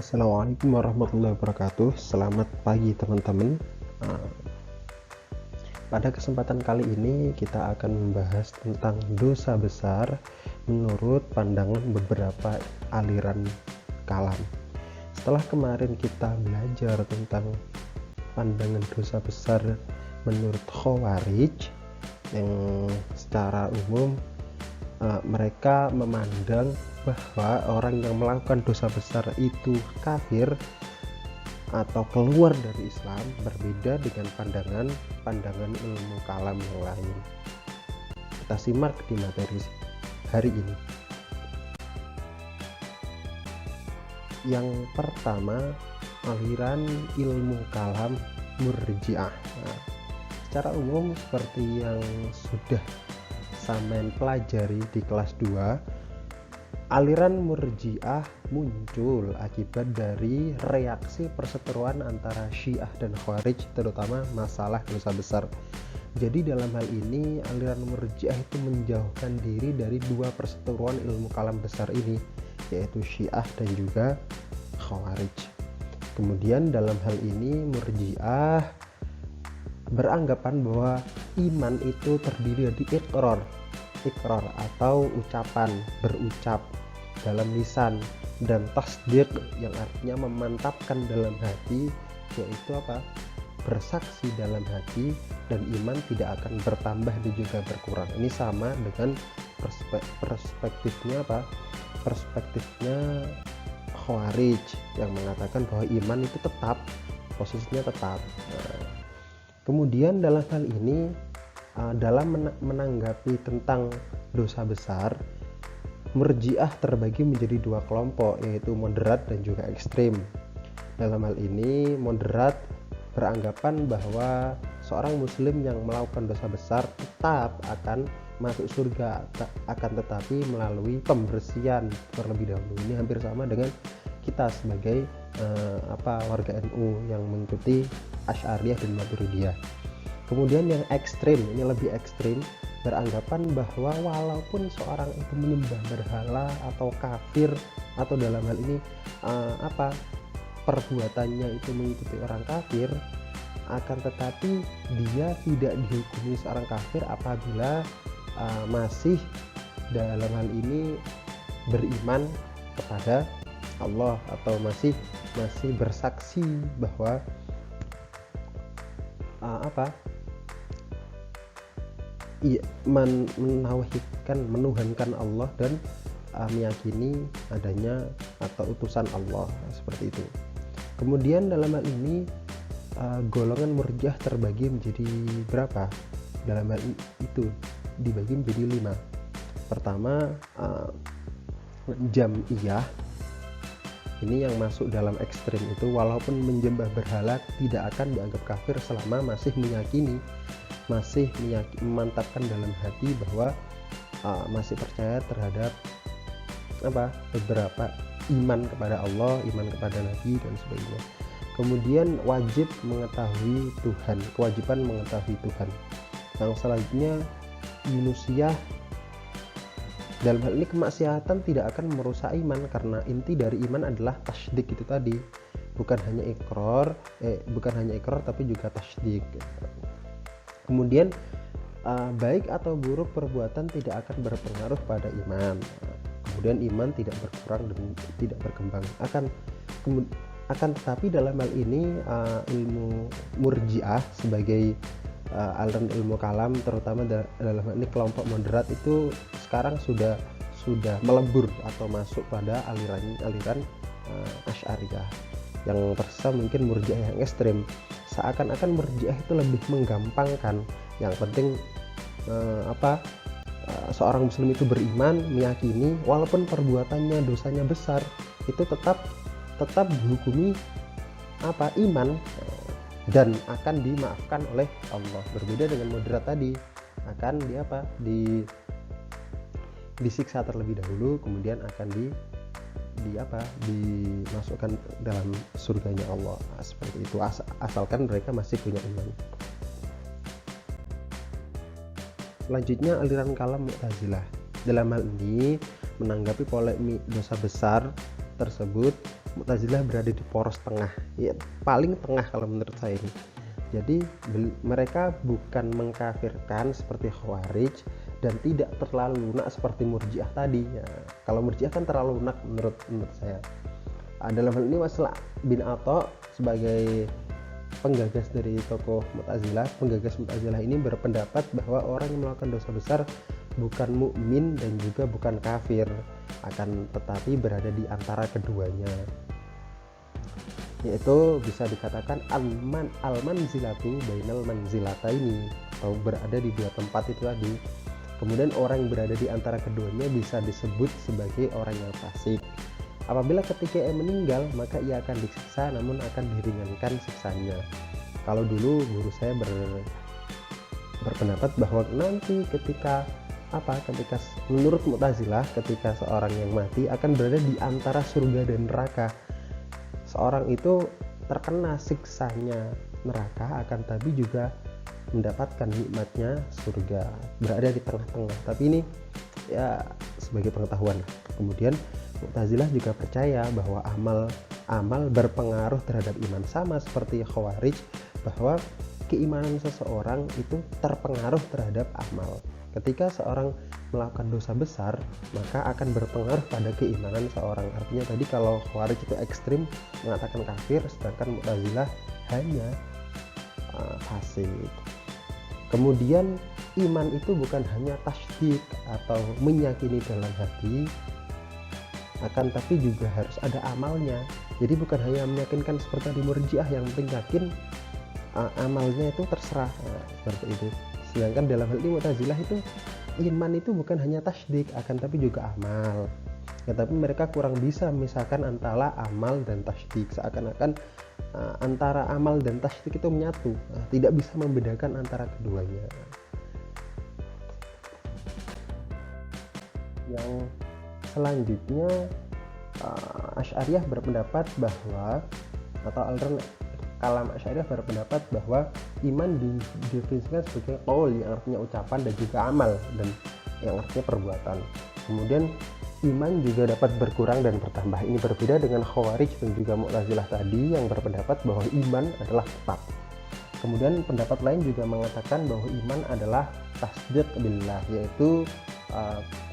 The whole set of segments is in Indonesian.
Assalamualaikum warahmatullahi wabarakatuh. Selamat pagi teman-teman. Pada kesempatan kali ini kita akan membahas tentang dosa besar menurut pandangan beberapa aliran kalam. Setelah kemarin kita belajar tentang pandangan dosa besar menurut Khawarij, yang secara umum mereka memandang bahwa orang yang melakukan dosa besar itu kafir atau keluar dari Islam, berbeda dengan pandangan ilmu kalam yang lain. Kita simak di materi hari ini. Yang pertama, aliran ilmu kalam Murji'ah. Secara umum seperti yang sudah sampean pelajari di kelas 2, aliran Murji'ah muncul akibat dari reaksi perseteruan antara Syiah dan Khawarij, terutama masalah dosa besar. Jadi dalam hal ini aliran Murji'ah itu menjauhkan diri dari dua perseteruan ilmu kalam besar ini, yaitu Syiah dan juga Khawarij. Kemudian dalam hal ini Murji'ah beranggapan bahwa iman itu terdiri dari ikrar atau ucapan, berucap dalam lisan, dan tasdiq yang artinya memantapkan dalam hati, yaitu bersaksi dalam hati, dan iman tidak akan bertambah dan juga berkurang. Ini sama dengan perspektifnya Khawarij yang mengatakan bahwa iman itu tetap, posisinya tetap. Kemudian dalam hal ini, dalam menanggapi tentang dosa besar, Murji'ah terbagi menjadi dua kelompok, yaitu moderat dan juga ekstrim. Dalam hal ini moderat beranggapan bahwa seorang muslim yang melakukan dosa besar tetap akan masuk surga, akan tetapi melalui pembersihan terlebih dahulu. Ini hampir sama dengan kita sebagai warga NU yang mengikuti Asy'ariyah dan Maturidiyah. Kemudian yang ekstrim, ini lebih ekstrim, beranggapan bahwa walaupun seorang itu menyembah berhala atau kafir, atau dalam hal ini perbuatannya itu mengikuti orang kafir, akan tetapi dia tidak dihukumi seorang kafir apabila masih dalam hal ini beriman kepada Allah, atau masih bersaksi bahwa menuhankan Allah dan meyakini adanya atau utusan Allah, seperti itu. Kemudian dalam hal ini golongan Murji'ah terbagi menjadi berapa? Dalam hal itu dibagi menjadi 5. Pertama, Jam'iyah. Ini yang masuk dalam ekstrim itu, walaupun menyembah berhala tidak akan dianggap kafir selama masih memantapkan dalam hati bahwa masih percaya terhadap beberapa iman kepada Allah, iman kepada Nabi dan sebagainya. Kemudian kewajiban mengetahui Tuhan. Yang selanjutnya Yunusiyah. Dalam hal ini kemaksiatan tidak akan merusak iman, karena inti dari iman adalah tasdik itu tadi, bukan hanya ikrar tapi juga tasdik. Kemudian baik atau buruk perbuatan tidak akan berpengaruh pada iman. Kemudian iman tidak berkurang dan tidak berkembang. Akan tetapi dalam hal ini ilmu Murji'ah sebagai aliran ilmu kalam, terutama dalam hal ini kelompok moderat, itu sekarang sudah melebur atau masuk pada aliran Asy'ariyah. Yang tersisa mungkin Murji'ah yang ekstrem. Seakan-akan Murji'ah itu lebih menggampangkan. Yang penting seorang muslim itu beriman, meyakini walaupun perbuatannya dosanya besar, itu tetap dihukumi iman dan akan dimaafkan oleh Allah. Berbeda dengan moderat tadi, akan disiksa terlebih dahulu, kemudian akan dimasukkan dalam surganya Allah. Seperti itu, asalkan mereka masih punya iman. Selanjutnya aliran kalam Mu'tazilah. Dalam hal ini menanggapi polemik dosa besar tersebut, Mu'tazilah berada di poros tengah, ya paling tengah kalau menurut saya ini. Jadi mereka bukan mengkafirkan seperti Khawarij dan tidak terlalu lunak seperti Murji'ah tadi. Ya, kalau Murji'ah kan terlalu lunak menurut saya. Dalam hal ini Wasila bin Atha sebagai penggagas dari tokoh Mu'tazilah, penggagas Mu'tazilah ini berpendapat bahwa orang yang melakukan dosa besar bukan mukmin dan juga bukan kafir, akan tetapi berada di antara keduanya, yaitu bisa dikatakan al-manzilatu bainal manzilataini, atau berada di dua tempat itu tadi. Kemudian orang yang berada di antara keduanya bisa disebut sebagai orang yang fasik. Apabila ketika ia meninggal, maka ia akan disiksa namun akan diringankan siksanya. Kalau dulu guru saya berpendapat bahwa nanti ketika menurut Mu'tazilah, ketika seorang yang mati akan berada di antara surga dan neraka. Seorang itu terkena siksanya neraka, akan tapi juga mendapatkan nikmatnya surga, berada di tengah-tengah. Tapi ini ya sebagai pengetahuan. Kemudian Mu'tazilah juga percaya bahwa amal berpengaruh terhadap iman, sama seperti Khawarij, bahwa keimanan seseorang itu terpengaruh terhadap amal. Ketika seorang melakukan dosa besar, maka akan berpengaruh pada keimanan seorang. Artinya tadi kalau Khawarij itu ekstrim mengatakan kafir, sedangkan Mu'tazilah hanya fasik. Kemudian iman itu bukan hanya tasdik atau meyakini dalam hati, akan tapi juga harus ada amalnya. Jadi bukan hanya meyakinkan seperti di Murji'ah yang penting yakin, amalnya itu terserah, seperti itu. Sedangkan dalam hal ini Mu'tazilah itu iman itu bukan hanya tasdik, akan tapi juga amal. Ya, tapi mereka kurang bisa memisahkan antara amal dan tasdik, seakan-akan antara amal dan tasdik itu menyatu, tidak bisa membedakan antara keduanya. Yang selanjutnya Asy'ariyah berpendapat bahwa, atau aliran kalam Asy'ariyah berpendapat bahwa iman didefinisikan sebagai qaul, yang artinya ucapan, dan juga amal, dan yang artinya perbuatan. Kemudian iman juga dapat berkurang dan bertambah. Ini berbeda dengan Khawarij dan juga Mu'tazilah tadi yang berpendapat bahwa iman adalah tetap. Kemudian pendapat lain juga mengatakan bahwa iman adalah tasdiq billah, yaitu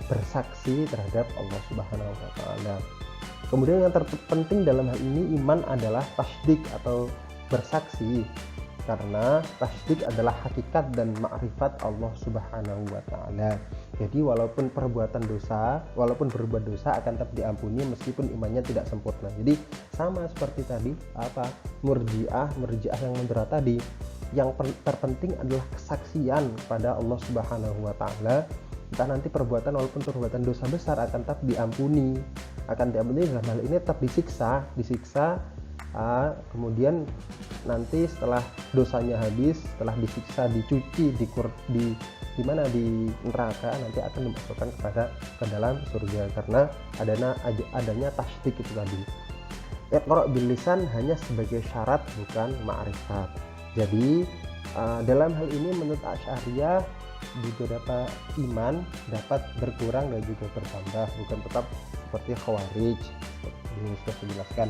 bersaksi terhadap Allah Subhanahu wa taala. Kemudian yang terpenting dalam hal ini iman adalah tasdik atau bersaksi, karena tasdik adalah hakikat dan ma'rifat Allah Subhanahu wa taala. Jadi walaupun berbuat dosa akan tetap diampuni meskipun imannya tidak sempurna. Jadi sama seperti tadi Murji'ah yang moderat tadi, yang terpenting adalah kesaksian kepada Allah Subhanahu wa taala. Entah nanti walaupun perbuatan dosa besar akan tetap diampuni dalam hal ini tetap disiksa, kemudian nanti setelah dosanya habis, setelah disiksa, dicuci, di neraka, nanti akan dimasukkan ke dalam surga, karena adanya tasdik itu tadi. Iqra' bil lisan hanya sebagai syarat, bukan ma'rifat. Jadi dalam hal ini menurut Asy'ariyah juga iman dapat berkurang dan juga bertambah, bukan tetap seperti Khawarij. Ini sudah dijelaskan.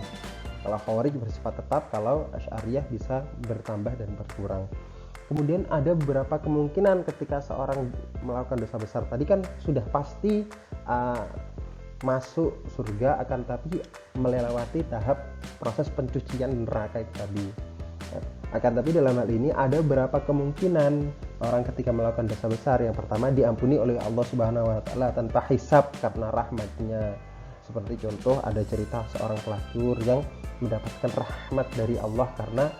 Kalau Khawarij bersifat tetap, kalau Asy'ariyah bisa bertambah dan berkurang. Kemudian ada beberapa kemungkinan ketika seorang melakukan dosa besar. Tadi kan sudah pasti masuk surga, akan tapi melewati tahap proses pencucian neraka itu tadi. Akan tapi dalam hal ini ada beberapa kemungkinan orang ketika melakukan dosa besar. Yang pertama, diampuni oleh Allah Subhanahu wa taala tanpa hisab memberikan rahmatnya. Seperti contoh, ada cerita seorang pelacur yang mendapatkan rahmat dari Allah karena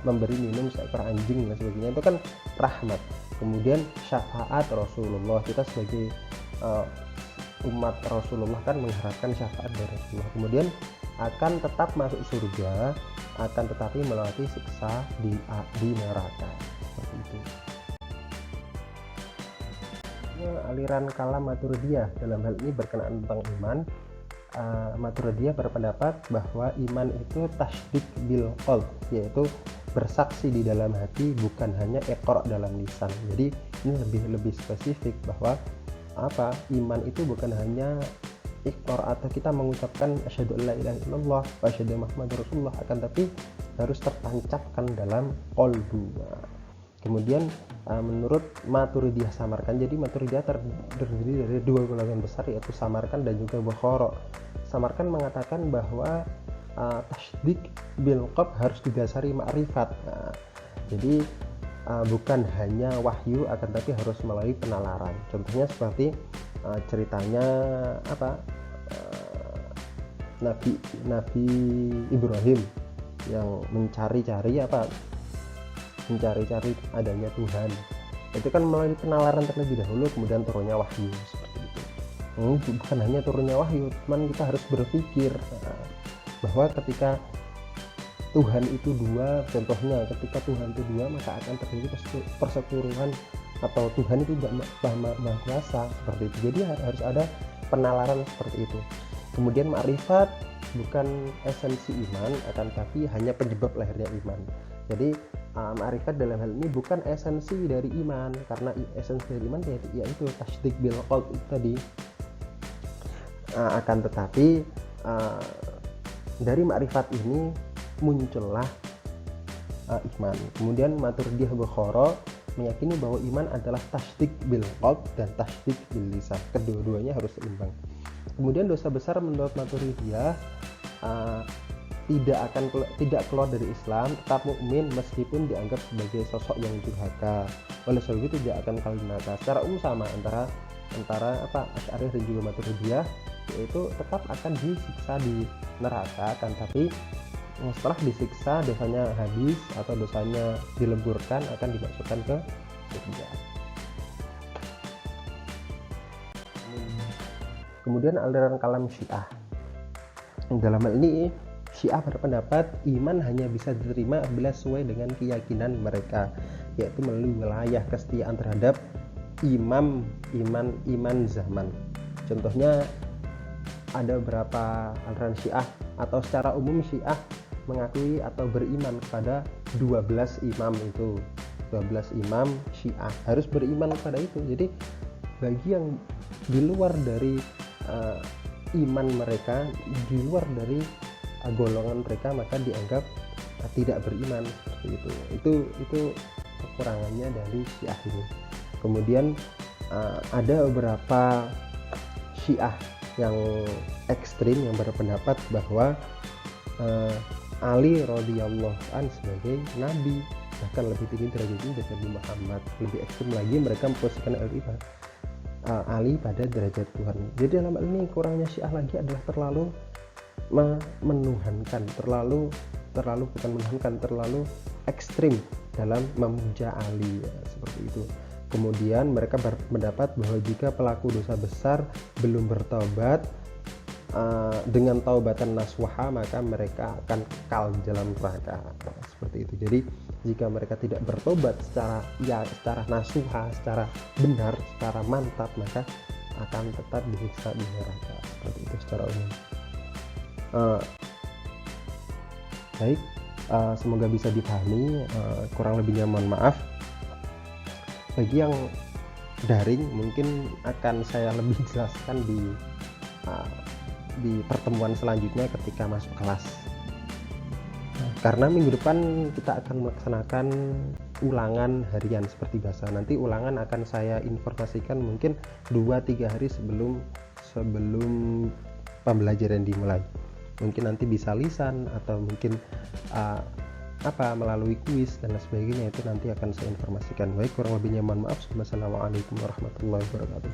memberi minum seekor anjing dan sebagainya, itu kan rahmat. Kemudian syafaat Rasulullah, kita sebagai umat Rasulullah kan mengharapkan syafaat dari Rasulullah. Kemudian akan tetap masuk surga, akan tetapi melewati siksa di neraka, seperti itu. Aliran kalam Maturidiyah dalam hal ini berkenaan tentang iman. Maturidiyah berpendapat bahwa iman itu tasdik bil qalb, yaitu bersaksi di dalam hati, bukan hanya iqra' dalam lisan. Jadi ini lebih spesifik bahwa iman itu bukan hanya ikrar atau kita mengucapkan asyhadu alla ilaha illallah wa asyhadu muhammadar rasulullah, akan tapi harus tertancapkan dalam qalbu. Kemudian menurut Maturidiyah Samarkand, jadi Maturidiyah terdiri dari dua golongan besar, yaitu Samarkand dan juga Bukhara. Samarkand mengatakan bahwa tasdik bil qalb harus didasari ma'rifat. Jadi bukan hanya wahyu, akan tapi harus melalui penalaran. Contohnya seperti ceritanya Nabi Ibrahim yang mencari-cari adanya Tuhan. Itu kan melalui penalaran terlebih dahulu, kemudian turunnya wahyu seperti itu. Bukan hanya turunnya wahyu, cuman kita harus berpikir bahwa ketika Tuhan itu dua, contohnya ketika Tuhan itu dua, maka akan terjadi perseturuan, atau Tuhan itu maha kuasa seperti itu. Jadi harus ada penalaran seperti itu. Kemudian ma'rifat bukan esensi iman, akan tapi hanya penyebab lahirnya iman. Jadi ma'rifat dalam hal ini bukan esensi dari iman, karena esensi dari iman yaitu tasdik bil qalb tadi. Akan tetapi dari ma'rifat ini muncullah iman. Kemudian Maturidiyah Bukhara meyakini bahwa iman adalah tasdik bil qalb dan tasdik bil lisan. Kedua-duanya harus seimbang. Kemudian dosa besar menurut Maturidiyah tidak keluar dari Islam, tetap mukmin meskipun dianggap sebagai sosok yang durhaka. Oleh sebab itu tidak akan kal binasa. Secara umum sama antara Asy'ariyah dan juga Maturidiyah, yaitu tetap akan disiksa di neraka, kan tapi setelah disiksa dosanya habis atau dosanya dileburkan, akan dimasukkan ke surga. Kemudian aliran kalam Syiah. Dalam hal ini Syiah berpendapat iman hanya bisa diterima bila sesuai dengan keyakinan mereka, yaitu melalui wilayah kesetiaan terhadap iman zaman. Contohnya ada beberapa aliran Syiah, atau secara umum Syiah mengakui atau beriman kepada 12 imam itu. 12 imam Syiah harus beriman kepada itu. Jadi bagi yang di luar dari iman mereka, di luar dari golongan mereka, maka dianggap tidak beriman seperti itu. Itu kekurangannya dari Syiah ini. Kemudian ada beberapa Syiah yang ekstrim yang berpendapat bahwa Ali radhiyallahu an sebagai nabi, bahkan lebih tinggi derajatnya dari Nabi Muhammad. Lebih ekstrim lagi, mereka memposisikan Ali pada derajat Tuhan. Jadi dalam hal ini kurangnya Syiah lagi adalah terlalu menuhankan, terlalu ekstrim dalam memuja Ali, seperti itu. Kemudian mereka berpendapat bahwa jika pelaku dosa besar belum bertobat dengan taubatan nasuha, maka mereka akan kekal dalam neraka, seperti itu. Jadi jika mereka tidak bertobat secara nasuha, secara benar, secara mantap, maka akan tetap disiksa di neraka, seperti itu secara umum. Baik, semoga bisa dipahami. Kurang lebihnya mohon maaf. Bagi yang daring mungkin akan saya lebih jelaskan di pertemuan selanjutnya ketika masuk kelas, karena minggu depan kita akan melaksanakan ulangan harian seperti biasa. Nanti ulangan akan saya informasikan mungkin 2-3 hari sebelum pembelajaran dimulai. Mungkin nanti bisa lisan atau mungkin melalui kuis dan lain sebagainya, itu nanti akan saya informasikan. Baik, kurang lebihnya mohon maaf. Wassalamualaikum warahmatullahi wabarakatuh.